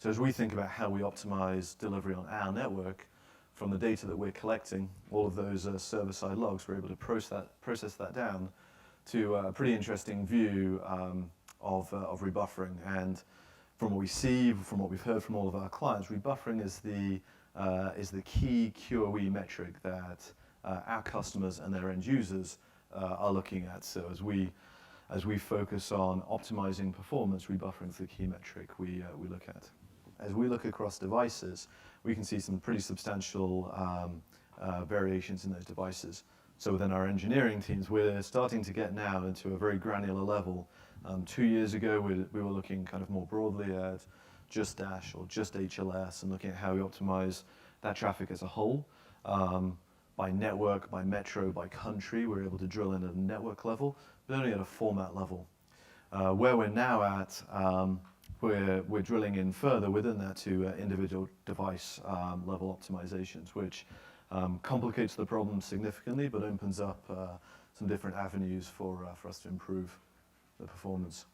So as we think about how we optimize delivery on our network, from the data that we're collecting, all of those server-side logs, we're able to process that down to a pretty interesting view of rebuffering. And from what we see, from what we've heard from all of our clients, rebuffering is the key QoE metric that our customers and their end users are looking at. So as we focus on optimizing performance, rebuffering is the key metric we look at. As we look across devices, we can see some pretty substantial variations in those devices. So within our engineering teams, we're starting to get now into a very granular level. 2 years ago, we were looking kind of more broadly at just Dash or just HLS and looking at how we optimize that traffic as a whole. By network, by metro, by country, we're able to drill in at a network level, but only at a format level. Where we're now at, we're drilling in further within that to individual device level optimizations, which complicates the problem significantly, but opens up some different avenues for us to improve the performance.